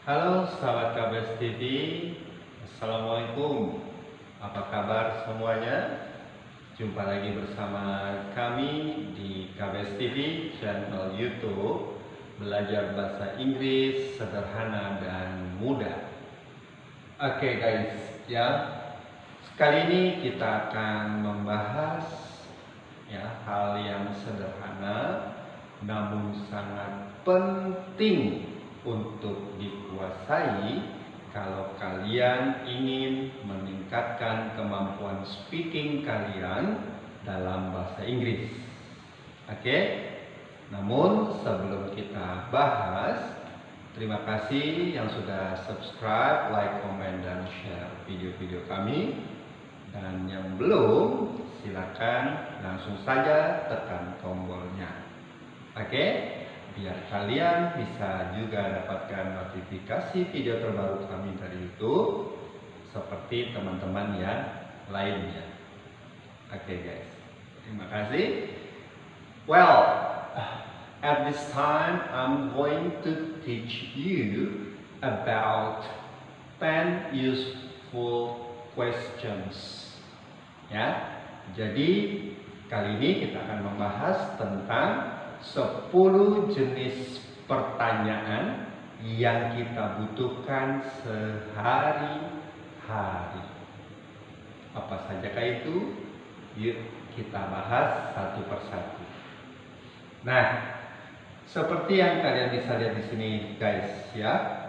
Halo sahabat KBS TV, Assalamualaikum. Apa kabar semuanya? Jumpa lagi bersama kami di KBS TV, channel YouTube Belajar Bahasa Inggris Sederhana dan Mudah. Oke guys, ya. Sekali ini kita akan membahas hal yang sederhana namun sangat penting untuk dikuasai kalau kalian ingin meningkatkan kemampuan speaking kalian dalam bahasa Inggris. Oke? Namun sebelum kita bahas, terima kasih yang sudah subscribe, like, comment, dan share video-video kami. Dan yang belum, silakan langsung saja tekan tombolnya. Oke? Biar kalian bisa juga dapatkan notifikasi video terbaru kami dari YouTube seperti teman-teman yang lainnya. Oke guys, terima kasih. Well, at this time I'm going to teach you about 10 useful questions. Ya, jadi kali ini kita akan membahas tentang 10 jenis pertanyaan yang kita butuhkan sehari-hari. Apa sajakah itu? Yuk kita bahas satu persatu. Nah, seperti yang kalian bisa lihat di sini guys ya.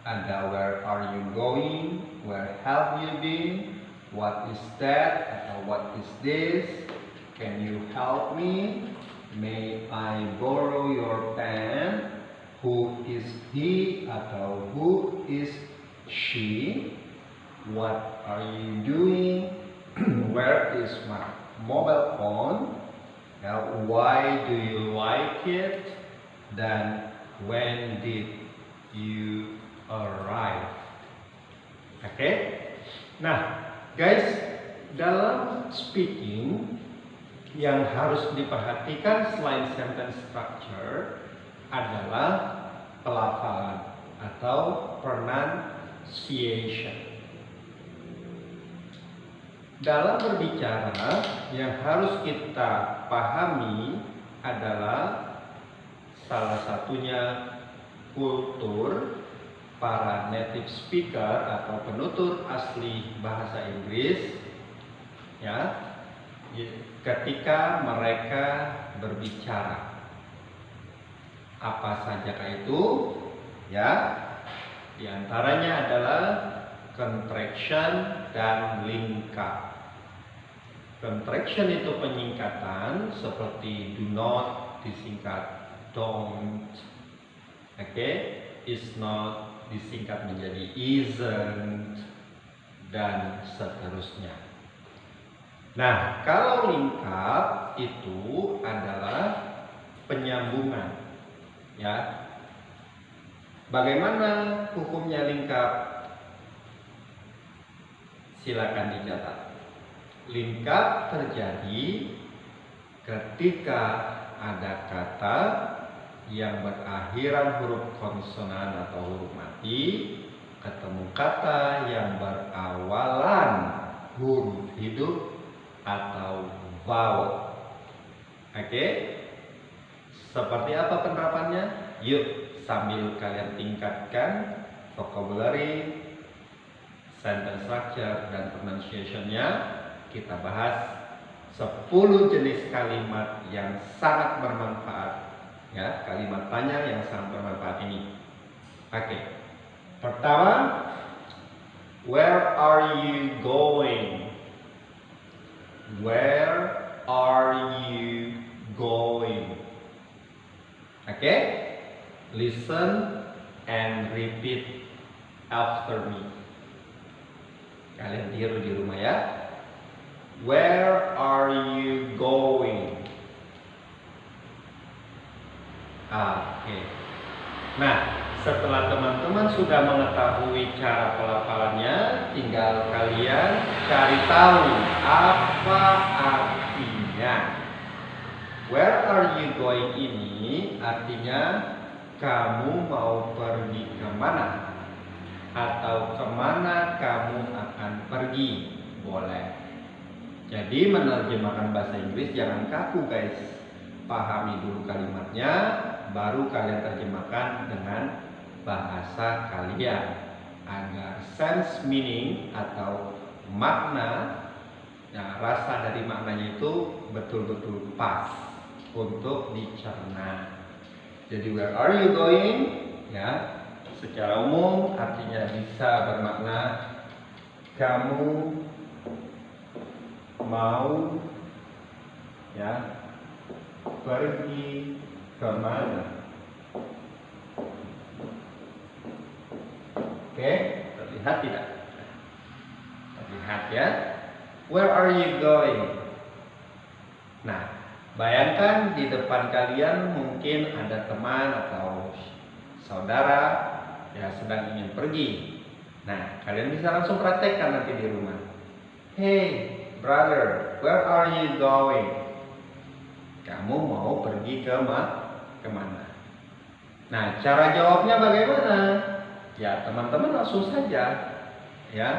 Ada where are you going? Where have you been? What is that? Atau what is this? Can you help me? May I borrow your pen? Who is he atau who is she? What are you doing? Where is my mobile phone? Why do you like it? Dan when did you arrive? Oke? Nah, guys, dalam speaking yang harus diperhatikan selain sentence structure adalah pelafalan atau pronunciation. Dalam berbicara yang harus kita pahami adalah salah satunya kultur para native speaker atau penutur asli bahasa Inggris ya. Ketika mereka berbicara, apa sajakah itu? Ya, diantaranya adalah contraction dan lingkap. Contraction itu penyingkatan seperti do not disingkat don't, oke? Is not disingkat menjadi isn't, dan seterusnya. Nah, kalau lingkap itu adalah penyambungan, ya. Bagaimana hukumnya lingkap? Silakan dicatat. Lingkap terjadi ketika ada kata yang berakhiran huruf konsonan atau huruf mati ketemu kata yang berawalan huruf hidup atau vowel. Oke? Seperti apa penerapannya? Yuk sambil kalian tingkatkan vocabulary, sentence structure, dan pronunciation-nya, kita bahas 10 jenis kalimat yang sangat bermanfaat. Ya, kalimat tanya yang sangat bermanfaat ini. Oke. Pertama, where are you going? Where are you going? Okay? Listen and repeat after me. Kalian tiru di rumah ya. Where are you going? Oke. Nah, setelah teman-teman sudah mengetahui cara pelafalannya, tinggal kalian cari tahu apa artinya. Where are you going ini artinya kamu mau pergi kemana? Atau kemana kamu akan pergi? Boleh. Jadi menerjemahkan bahasa Inggris jangan kaku guys. Pahami dulu kalimatnya, baru kalian terjemahkan dengan bahasa kalian agar sense meaning atau makna, rasa dari maknanya itu betul-betul pas untuk dicerna. Jadi where are you going? Ya, secara umum artinya bisa bermakna kamu mau ya pergi kemana? Oke, terlihat tidak? Terlihat ya. Where are you going? Nah, bayangkan di depan kalian mungkin ada teman atau saudara yang sedang ingin pergi. Nah, kalian bisa langsung praktekkan nanti di rumah. Hey, brother, where are you going? Kamu mau pergi kemana? Nah, cara jawabnya bagaimana? Ya, teman-teman langsung saja, ya,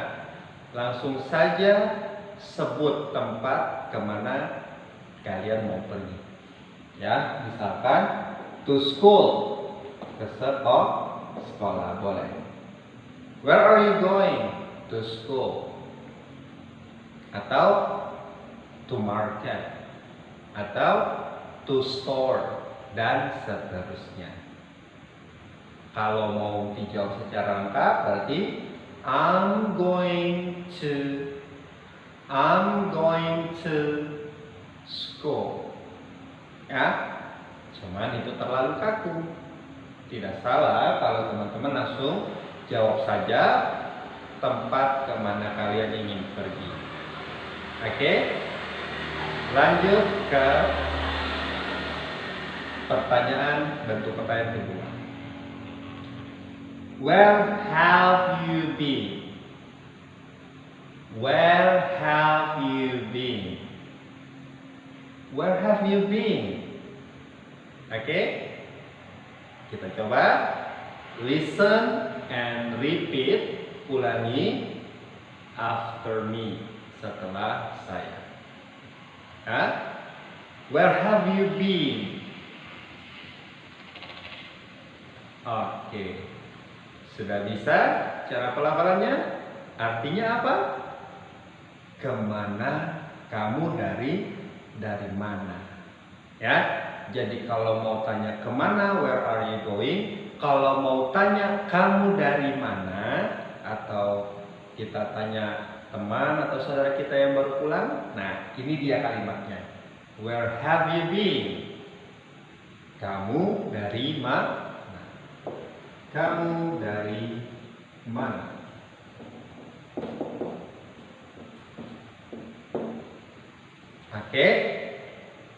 langsung saja sebut tempat kemana kalian mau pergi. Ya, misalkan to school, ke sekolah boleh. Where are you going? To school. Atau to market, atau to store, dan seterusnya. Kalau mau dijawab secara lengkap berarti I'm going to school. Ya, cuman itu terlalu kaku. Tidak salah kalau teman-teman langsung jawab saja tempat kemana kalian ingin pergi. Oke, lanjut ke bentuk pertanyaan kedua. Where have you been? Where have you been? Where have you been? Oke, kita coba listen and repeat, ulangi after me, setelah saya. Where have you been? Oke, sudah bisa cara pelafalannya? Artinya apa? Kemana kamu dari mana? Ya, jadi kalau mau tanya kemana, where are you going? Kalau mau tanya kamu dari mana, atau kita tanya teman atau saudara kita yang baru pulang, nah ini dia kalimatnya. Where have you been? Kamu dari mana? Kamu dari mana? Oke,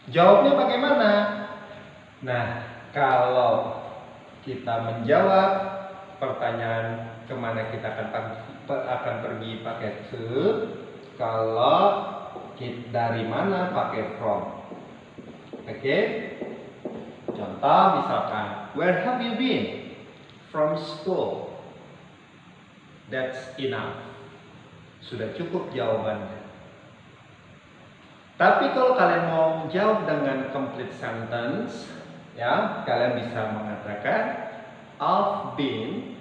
jawabnya bagaimana? Nah, kalau kita menjawab pertanyaan kemana kita akan pergi pakai to, kalau dari mana pakai from. Oke, contoh misalkan, where have you been? From school. That's enough. Sudah cukup jawabannya. Tapi kalau kalian mau jawab dengan complete sentence, ya, kalian bisa mengatakan I've been,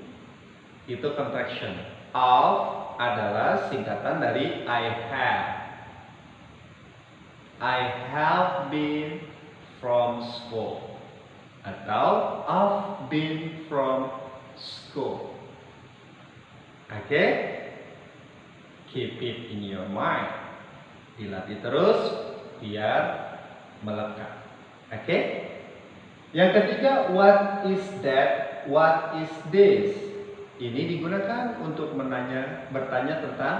itu contraction. I've adalah singkatan dari I have. I have been from school. Atau I've been from school. Oke? Keep it in your mind. Dilatih terus biar melekat. Oke? Yang ketiga, what is that? What is this? Ini digunakan untuk bertanya tentang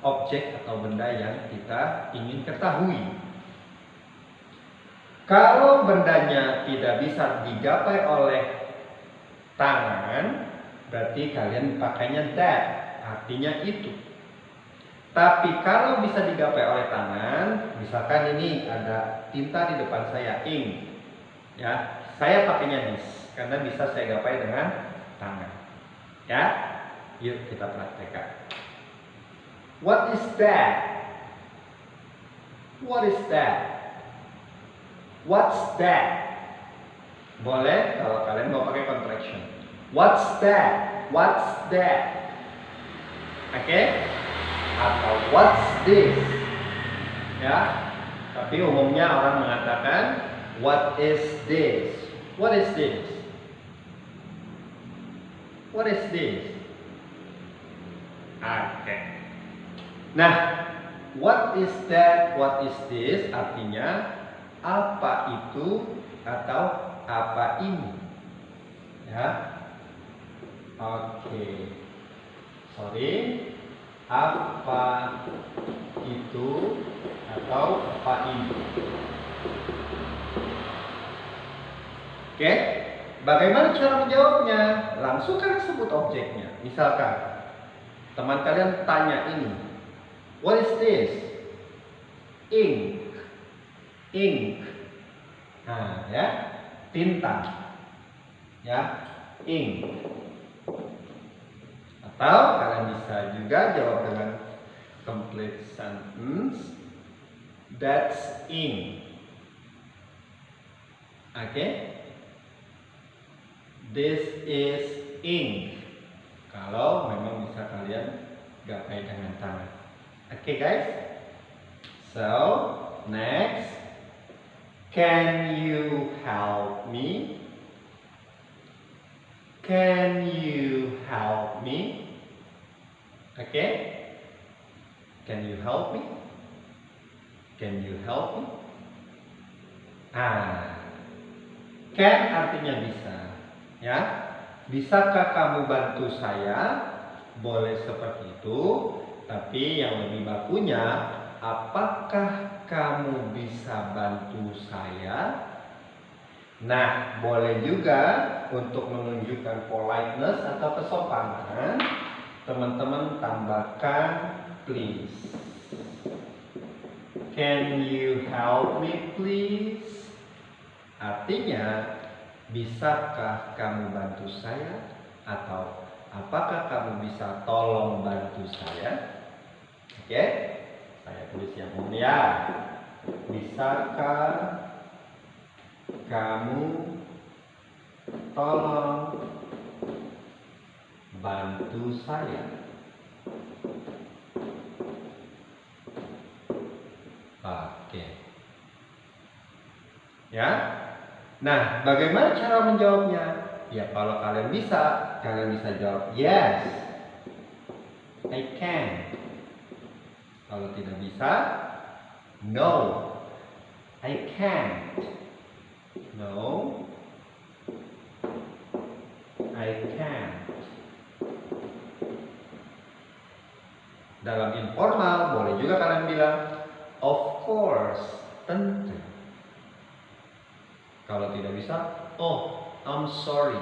objek atau benda yang kita ingin ketahui. Kalau bendanya tidak bisa digapai oleh tangan, berarti kalian pakainya that, artinya itu. Tapi kalau bisa digapai oleh tangan, misalkan ini ada tinta di depan saya, ink, ya, saya pakainya this. karena bisa saya gapai dengan tangan. Ya, yuk kita praktekkan. What is that? What is that? What's that? Boleh kalau kalian mau pakai contraction. What's that? What's that? Oke? Atau what's this? Ya. Tapi umumnya orang mengatakan what is this? What is this? What is this? Oke. Nah, what is that? What is this? Artinya apa itu atau apa ini? Ya. Oke. Sorry. Apa itu atau apa ini? Oke. Bagaimana cara menjawabnya? Langsung kalian sebut objeknya. Misalkan teman kalian tanya ini. What is this? Ink. Ink. Nah, ya. Tinta. Ya. Ink. Atau kalian bisa juga jawab dengan complete sentence. That's ink. Oke. This is ink. Kalau memang bisa kalian gapai dengan tangan. Oke, guys. So, next. Can you help me? Can you help me? Okay? Can you help me? Can you help me? Can artinya bisa. Ya, bisakah kamu bantu saya? Boleh seperti itu. Tapi yang lebih bakunya, apakah kamu bisa bantu saya? Nah, boleh juga untuk menunjukkan politeness atau kesopanan, teman-teman tambahkan please. Can you help me please? Artinya, bisakah kamu bantu saya? Atau apakah kamu bisa tolong bantu saya? Oke, saya tulis yang umum ya. Bisakah kamu tolong bantu saya? Oke. Ya. Nah, bagaimana cara menjawabnya? Ya, kalau kalian bisa jawab yes. I can. Kalau tidak bisa, no. I can't. No, I can't. Dalam informal boleh juga kalian bilang of course, tentu. Kalau tidak bisa, oh, I'm sorry.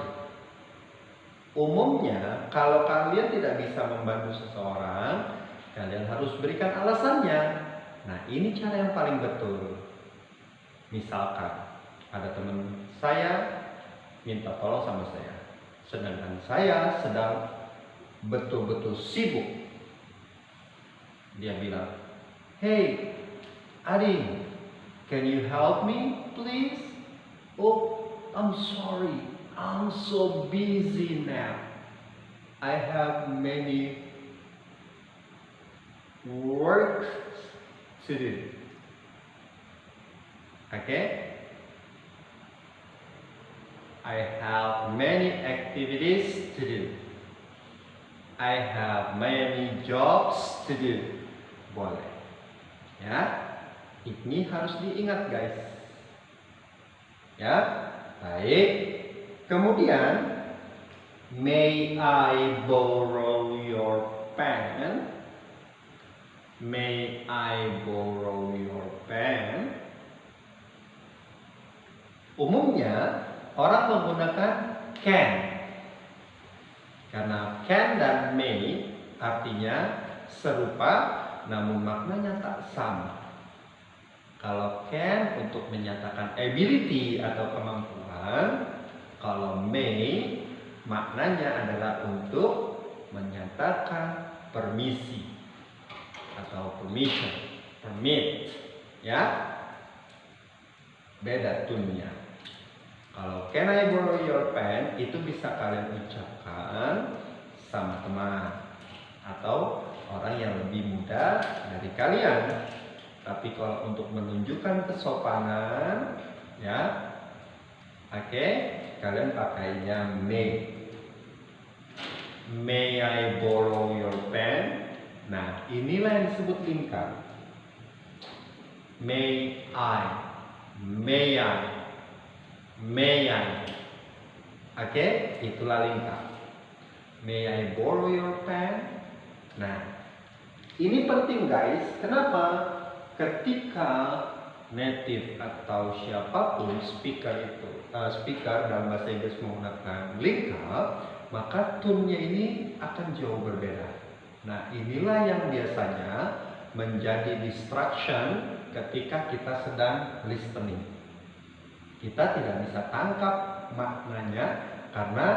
Umumnya kalau kalian tidak bisa membantu seseorang, kalian harus berikan alasannya. Nah, ini cara yang paling betul. Misalkan ada teman saya minta tolong sama saya, sedangkan saya sedang betul-betul sibuk. Dia bilang, hey, Adi, can you help me please? Oh, I'm sorry, I'm so busy now. I have many work to do. Okay? I have many activities to do. I have many jobs to do. Boleh. Ya. Ini harus diingat, guys. Ya. Baik. Kemudian, may I borrow your pen? May I borrow your pen? Umumnya orang menggunakan can. Karena can dan may artinya serupa namun maknanya tak sama. Kalau can untuk menyatakan ability atau kemampuan, Kalau may maknanya adalah untuk menyatakan permisi atau permission, permit, ya. Beda tunnya. Kalau can I borrow your pen itu bisa kalian ucapkan sama teman atau orang yang lebih muda dari kalian. Tapi kalau untuk menunjukkan kesopanan, ya, oke, kalian pakainya may. May I borrow your pen? Nah, inilah yang disebut lingkar. May I, may I, may I. Oke, itulah lingkar. May I borrow your pen? Nah, ini penting guys. Kenapa? Ketika native atau siapapun speaker dalam bahasa Inggris menggunakan lingkar, maka tone-nya ini akan jauh berbeda. Nah, inilah yang biasanya menjadi distraction ketika kita sedang listening. Kita tidak bisa tangkap maknanya karena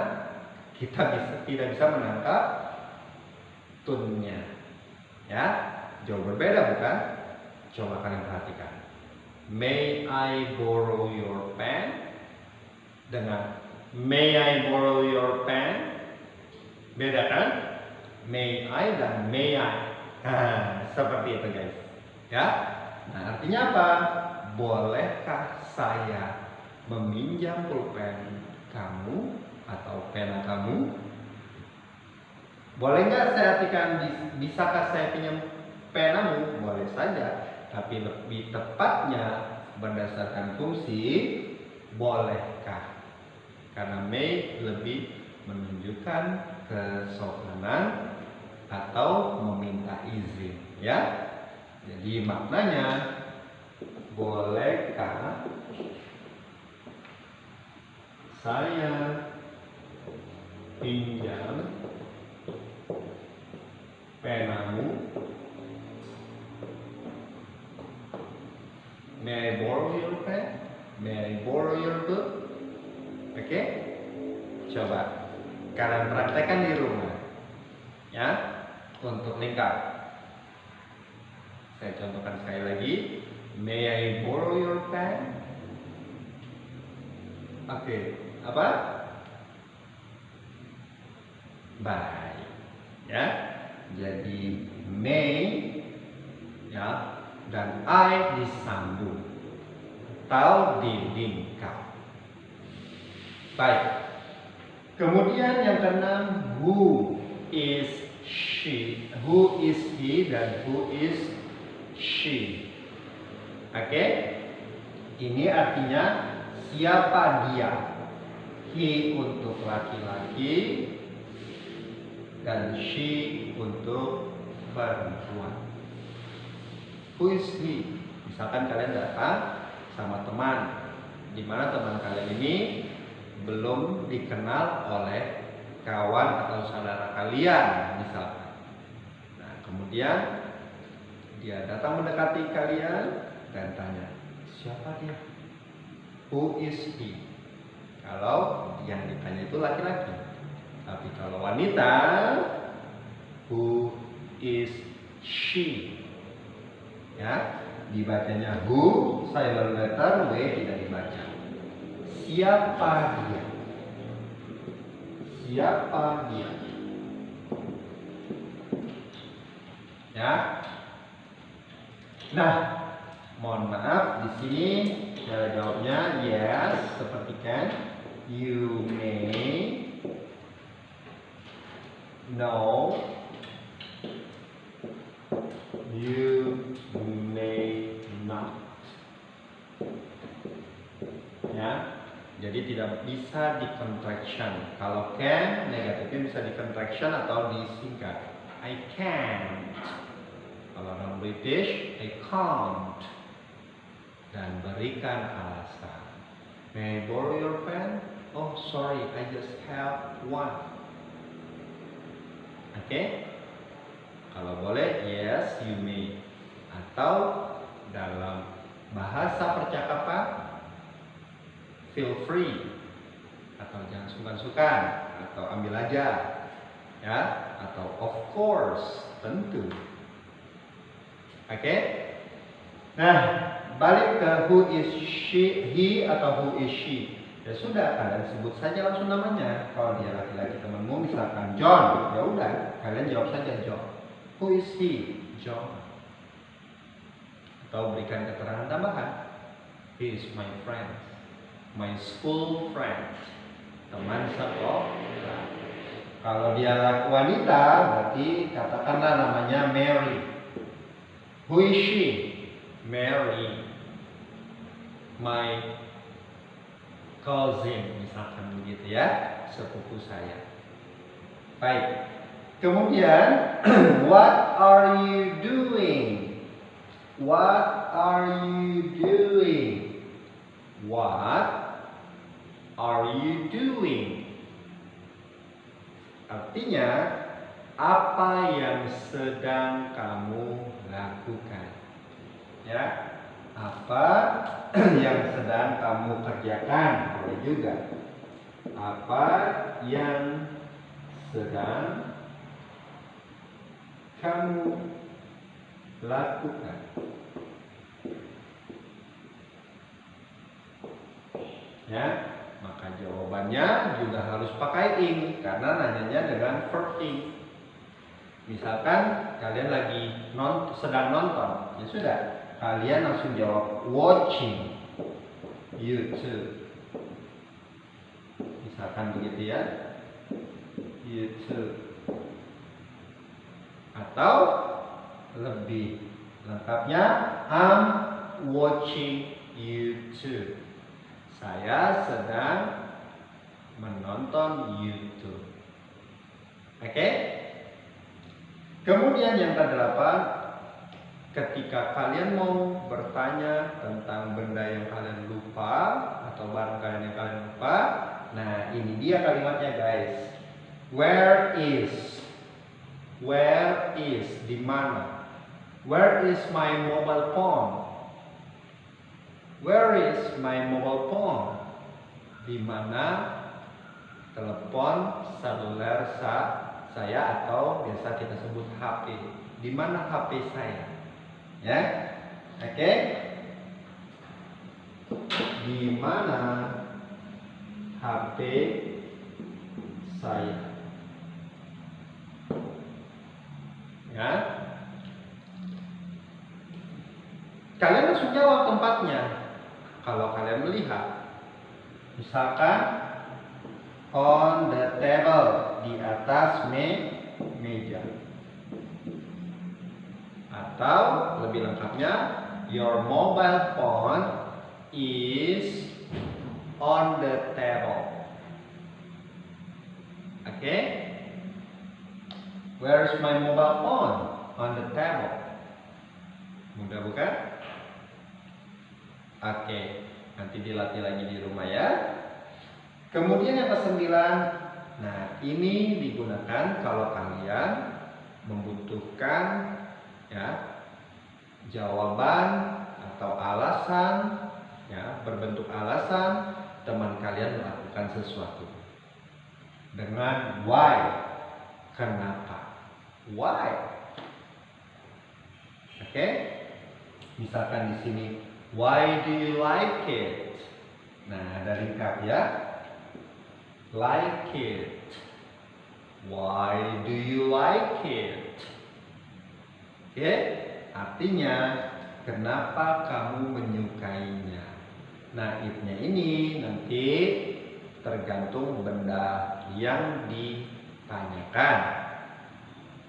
kita tidak bisa menangkap tone-nya. Ya, jauh berbeda bukan? Coba kalian perhatikan. May I borrow your pen? Dengan may I borrow your pen? Beda kan? May I dan may I. Seperti itu guys. Ya. Nah, artinya apa? Bolehkah saya meminjam pulpen kamu atau pena kamu? Boleh nggak saya artikan bisakah saya pinjam penamu? Boleh saja. Tapi lebih tepatnya berdasarkan fungsi bolehkah, karena may lebih menunjukkan kesopanan atau meminta izin, ya. Jadi maknanya bolehkah saya pinjam penamu? May I borrow your pen? May I borrow your book? Oke? Coba kalian praktekkan di rumah. Ya, untuk lingkar. Saya contohkan sekali lagi. May I borrow your pen? Oke, apa? Baik. Ya. Jadi may, ya, dan I disambung atau dilingkar. Baik. Kemudian yang keenam, who is she? Who is he dan who is she? Oke? Ini artinya siapa dia? He untuk laki-laki dan she untuk perempuan. Who is he? Misalkan kalian datang sama teman, di mana teman kalian ini belum dikenal oleh kawan atau saudara kalian, misalkan. Nah, kemudian dia datang mendekati kalian dan tanya, siapa dia? Who is he? Kalau yang ditanya itu laki-laki. Tapi kalau wanita, who is she? Ya, dibacanya who, silent letter, W tidak dibaca. Siapa dia? Siapa dia? Ya. Nah, mohon maaf di sini cara jawabnya yes, seperti kan. You may know. You may not. Ya, jadi tidak bisa di contraction. Kalau can, negatifnya bisa di contraction atau disingkat. I can't. Kalau orang British, I can't. Dan berikan alasan. May I borrow your pen? Oh, sorry, I just have one. Oke? Kalau boleh, yes, you may. Atau dalam bahasa percakapan, feel free. atau jangan sungkan-sungkan, atau ambil aja, ya, atau of course, tentu. Oke? Nah, balik ke who is he atau who is she. Ya sudah, kalian sebut saja langsung namanya. Kalau dia laki-laki temanmu, misalkan John, ya udah, kalian jawab saja John. Who is he? John. Atau berikan keterangan tambahan. He is my friend, my school friend, teman sekolah. Kalau dia wanita, berarti katakanlah namanya Mary. Who is she? Mary, my cousin, misalkan begitu ya, sepupu saya. Baik. Kemudian, what are you doing? What are you doing? What are you doing? Artinya, apa yang sedang kamu lakukan? Ya, apa yang sedang kamu kerjakan? Boleh juga. Apa yang sedang kamu lakukan? Ya, maka jawabannya juga harus pakai ing karena nanyanya dengan verb ing. Misalkan kalian lagi sedang nonton, ya sudah, kalian langsung jawab watching YouTube. Misalkan begitu ya, YouTube. Atau lebih lengkapnya, I'm watching YouTube. Saya sedang menonton YouTube. Oke? Kemudian yang ke-8, ketika kalian mau bertanya tentang benda yang kalian lupa atau barang kalian yang kalian lupa, nah ini dia kalimatnya guys. Where is? Where is? Di mana? Where is my mobile phone? Where is my mobile phone? Di mana telepon seluler saya atau biasa kita sebut HP. Di mana HP saya? Ya, oke? Di mana HP saya? Ya. Kalian langsung jawab tempatnya. Kalau kalian melihat, misalkan on the table, di atas meja. Atau lebih lengkapnya, your mobile phone is on the table. Oke? Where's my mobile phone? On the table. Mudah bukan? Oke, nanti dilatih lagi di rumah ya. Kemudian yang ke-9, nah ini digunakan kalau kalian membutuhkan ya jawaban atau alasan, ya berbentuk alasan teman kalian melakukan sesuatu dengan why, kenapa, why. Oke, misalkan di sini why do you like it? Nah, ada lengkap ya. Like it. Why do you like it? Oke, artinya kenapa kamu menyukainya? Nah, it-nya ini nanti tergantung benda yang ditanyakan.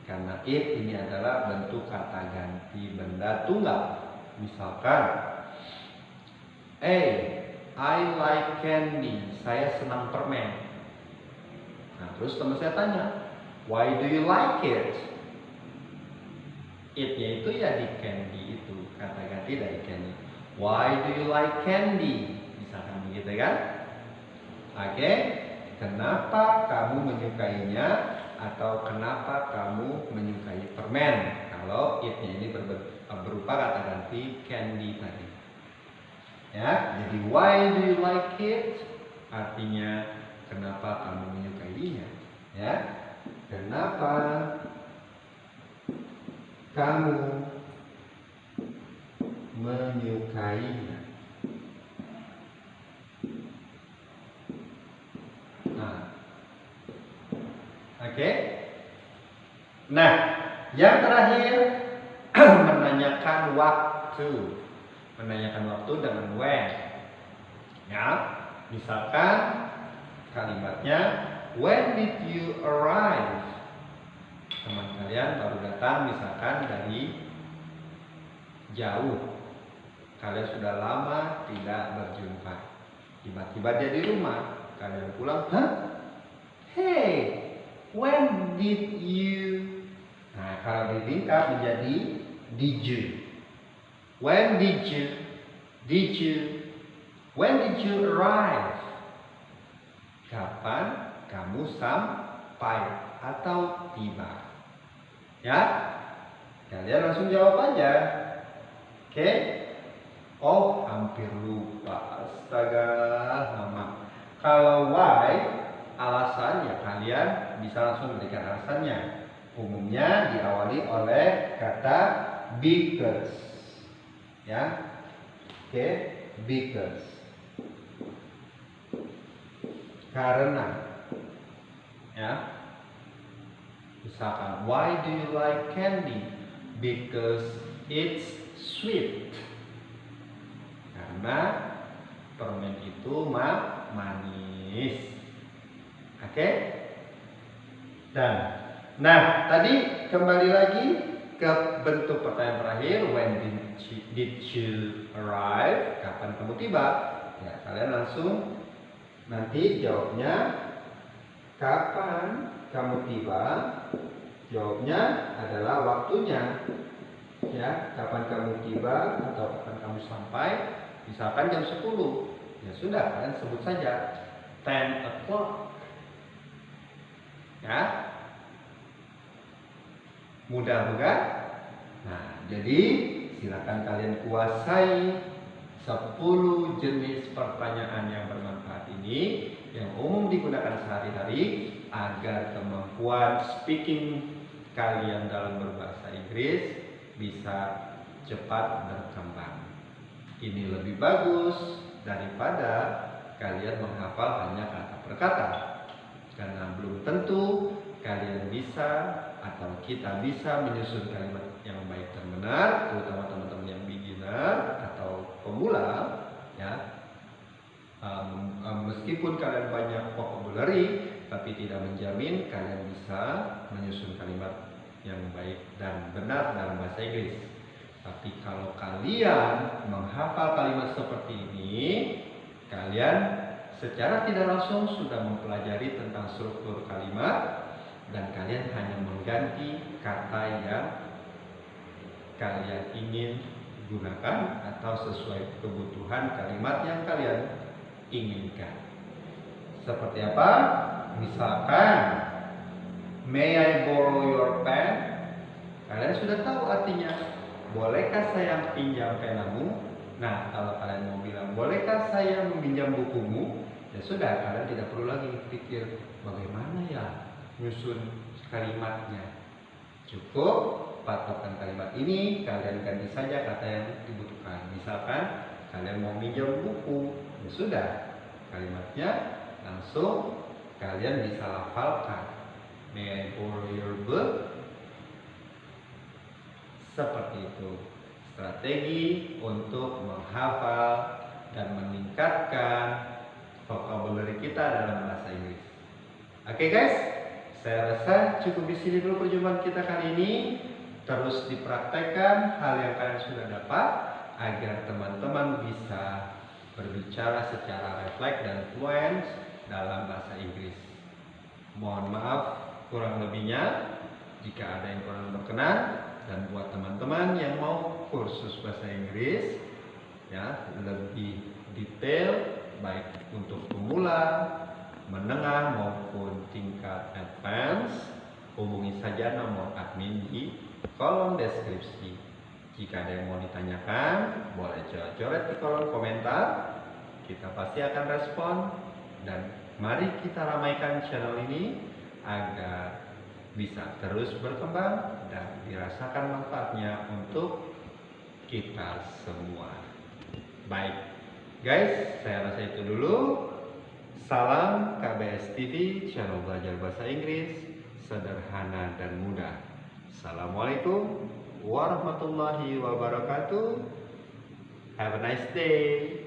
Karena it ini adalah bentuk kata ganti benda tunggal. Misalkan, I like candy. Saya senang permen. Nah, terus teman saya tanya, why do you like it? It-nya itu ya di candy itu, kata ganti dari candy. Why do you like candy? Misalkan begitu kan? Oke, kenapa kamu menyukainya atau kenapa kamu menyukai permen? Kalau it-nya ini berupa kata ganti candy tadi. Ya, jadi why do you like it? Artinya kenapa kamu menyukainya? Ya, kenapa kamu menyukainya? Nah, oke. Nah, yang terakhir menanyakan waktu. Menanyakan waktu dengan when. Ya, misalkan kalimatnya when did you arrive? Teman kalian baru datang misalkan dari jauh. Kalian sudah lama tidak berjumpa. Tiba-tiba dia di rumah. Kalian pulang, hah? Hey, when did you? Nah, kalau disingkat menjadi did you. When did you? Did you? When did you arrive? Kapan kamu sampai atau tiba? Ya, kalian langsung jawab aja. Oke? Oh, hampir lupa. Astaga, mama. Kalau why, alasan ya kalian bisa langsung berikan alasannya. Umumnya diawali oleh kata because. Ya, oke, because. Karena, ya. Misalkan, why do you like candy? Because it's sweet. Karena permen itu manis. Oke? Dan, nah tadi kembali lagi ke bentuk pertanyaan terakhir, when did you arrive? Kapan kamu tiba? Ya, kalian langsung nanti jawabnya kapan kamu tiba. Jawabnya adalah waktunya. Ya, kapan kamu tiba atau kapan kamu sampai. Misalkan jam 10. Ya sudah, kalian sebut saja 10 o'clock. Ya. Mudah bukan? Nah, jadi silakan kalian kuasai 10 jenis pertanyaan yang bermanfaat ini yang umum digunakan sehari-hari agar kemampuan speaking kalian dalam berbahasa Inggris bisa cepat berkembang. Ini lebih bagus daripada kalian menghafal hanya kata per kata. Karena belum tentu kalian bisa atau kita bisa menyusun kalimat yang baik dan benar, terutama teman-teman yang beginner atau pemula, ya. Meskipun kalian banyak vocabulary, tapi tidak menjamin kalian bisa menyusun kalimat yang baik dan benar dalam bahasa Inggris. Tapi kalau kalian menghafal kalimat seperti ini, kalian secara tidak langsung sudah mempelajari tentang struktur kalimat dan kalian hanya mengganti kata yang kalian ingin gunakan atau sesuai kebutuhan kalimat yang kalian inginkan. Seperti apa? Misalkan, may I borrow your pen? Kalian sudah tahu artinya. Bolehkah saya pinjam penamu? Nah, kalau kalian mau bilang, bolehkah saya meminjam bukumu? Ya sudah, kalian tidak perlu lagi pikir bagaimana ya nyusun kalimatnya. Cukup patokkan kalimat ini, kalian ganti saja kata yang dibutuhkan. Misalkan kalian mau minjam buku, ya sudah, kalimatnya langsung kalian bisa lafalkan. May I borrow your book? Seperti itu. Strategi untuk menghafal dan meningkatkan vocabulary kita dalam bahasa Inggris. Oke guys, saya rasa cukup di sini dulu perjumpaan kita kali ini. Terus dipraktekkan hal yang kalian sudah dapat agar teman-teman bisa berbicara secara refleks dan fluent dalam bahasa Inggris. Mohon maaf kurang lebihnya jika ada yang kurang berkenan, dan buat teman-teman yang mau kursus bahasa Inggris ya lebih detail baik untuk pemula, menengah maupun tingkat advance, hubungi saja nomor admin di kolom deskripsi. Jika ada yang mau ditanyakan, boleh coret di kolom komentar. Kita pasti akan respon dan Mari kita ramaikan channel ini agar bisa terus berkembang dan dirasakan manfaatnya untuk kita semua. Baik, guys, saya rasa itu dulu. Salam KBS TV, channel belajar bahasa Inggris, sederhana dan mudah. Assalamualaikum warahmatullahi wabarakatuh. Have a nice day.